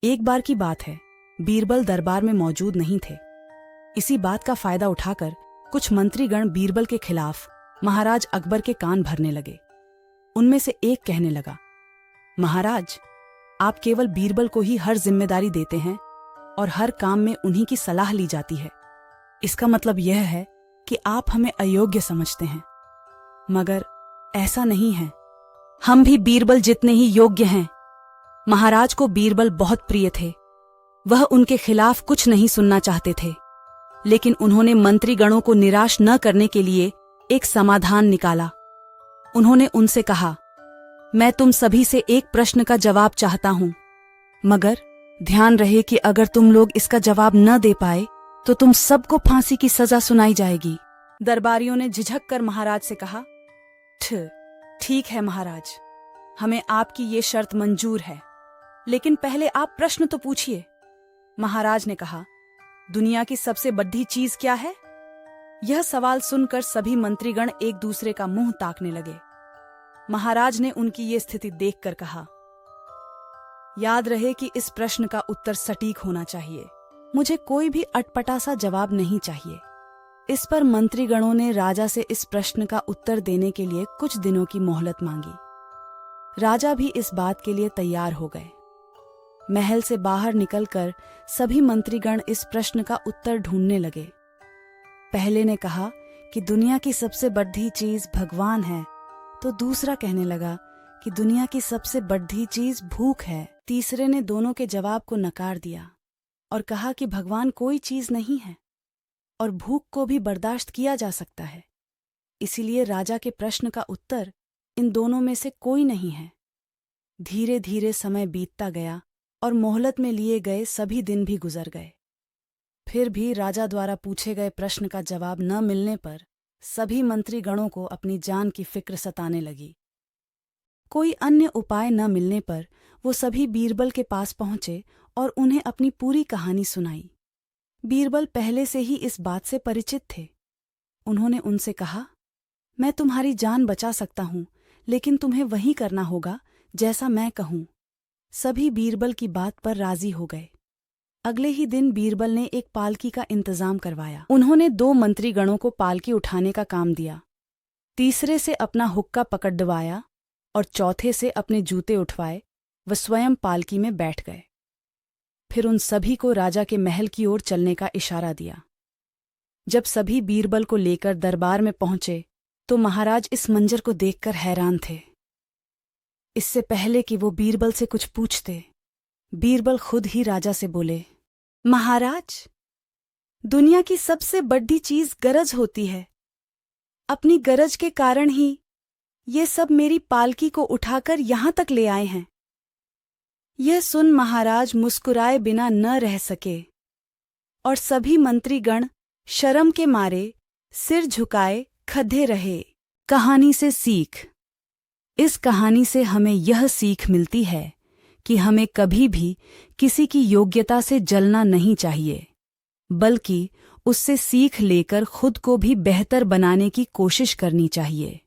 एक बार की बात है, बीरबल दरबार में मौजूद नहीं थे। इसी बात का फायदा उठाकर कुछ मंत्रीगण बीरबल के खिलाफ महाराज अकबर के कान भरने लगे। उनमें से एक कहने लगा, महाराज, आप केवल बीरबल को ही हर जिम्मेदारी देते हैं और हर काम में उन्हीं की सलाह ली जाती है। इसका मतलब यह है कि आप हमें अयोग्य समझते हैं। मगर ऐसा नहीं है, हम भी बीरबल जितने ही योग्य हैं। महाराज को बीरबल बहुत प्रिय थे। वह उनके खिलाफ कुछ नहीं सुनना चाहते थे, लेकिन उन्होंने मंत्रीगणों को निराश न करने के लिए एक समाधान निकाला। उन्होंने उनसे कहा, मैं तुम सभी से एक प्रश्न का जवाब चाहता हूं, मगर ध्यान रहे कि अगर तुम लोग इसका जवाब न दे पाए तो तुम सबको फांसी की सजा सुनाई जाएगी। दरबारियों ने झिझक कर महाराज से कहा, ठीक है महाराज, हमें आपकी ये शर्त मंजूर है, लेकिन पहले आप प्रश्न तो पूछिए। महाराज ने कहा, दुनिया की सबसे बड़ी चीज क्या है? यह सवाल सुनकर सभी मंत्रीगण एक दूसरे का मुंह ताकने लगे। महाराज ने उनकी ये स्थिति देखकर कहा, याद रहे कि इस प्रश्न का उत्तर सटीक होना चाहिए। मुझे कोई भी अटपटा सा जवाब नहीं चाहिए। इस पर मंत्रीगणों ने राजा से इस प्रश्न का उत्तर देने के लिए कुछ दिनों की मोहलत मांगी। राजा भी इस बात के लिए तैयार हो गए। महल से बाहर निकलकर सभी मंत्रीगण इस प्रश्न का उत्तर ढूंढने लगे। पहले ने कहा कि दुनिया की सबसे बड़ी चीज भगवान है, तो दूसरा कहने लगा कि दुनिया की सबसे बड़ी चीज भूख है। तीसरे ने दोनों के जवाब को नकार दिया और कहा कि भगवान कोई चीज नहीं है और भूख को भी बर्दाश्त किया जा सकता है। इसीलिए राजा के प्रश्न का उत्तर इन दोनों में से कोई नहीं है। धीरे धीरे समय बीतता गया और मोहलत में लिए गए सभी दिन भी गुजर गए। फिर भी राजा द्वारा पूछे गए प्रश्न का जवाब न मिलने पर सभी मंत्रीगणों को अपनी जान की फिक्र सताने लगी। कोई अन्य उपाय न मिलने पर वो सभी बीरबल के पास पहुंचे और उन्हें अपनी पूरी कहानी सुनाई। बीरबल पहले से ही इस बात से परिचित थे। उन्होंने उनसे कहा, मैं तुम्हारी जान बचा सकता हूं, लेकिन तुम्हें वही करना होगा जैसा मैं कहूं। सभी बीरबल की बात पर राजी हो गए। अगले ही दिन बीरबल ने एक पालकी का इंतजाम करवाया। उन्होंने 2 मंत्रीगणों को पालकी उठाने का काम दिया, तीसरे से अपना हुक्का पकड़वाया और चौथे से अपने जूते उठवाए। वह स्वयं पालकी में बैठ गए। फिर उन सभी को राजा के महल की ओर चलने का इशारा दिया। जब सभी बीरबल को लेकर दरबार में पहुंचे तो महाराज इस मंजर को देखकर हैरान थे। इससे पहले कि वो बीरबल से कुछ पूछते, बीरबल खुद ही राजा से बोले, महाराज, दुनिया की सबसे बड़ी चीज गरज होती है। अपनी गरज के कारण ही ये सब मेरी पालकी को उठाकर यहां तक ले आए हैं। यह सुन महाराज मुस्कुराए बिना न रह सके और सभी मंत्रीगण शर्म के मारे सिर झुकाए खड़े रहे। कहानी से सीख। इस कहानी से हमें यह सीख मिलती है कि हमें कभी भी किसी की योग्यता से जलना नहीं चाहिए, बल्कि उससे सीख लेकर खुद को भी बेहतर बनाने की कोशिश करनी चाहिए।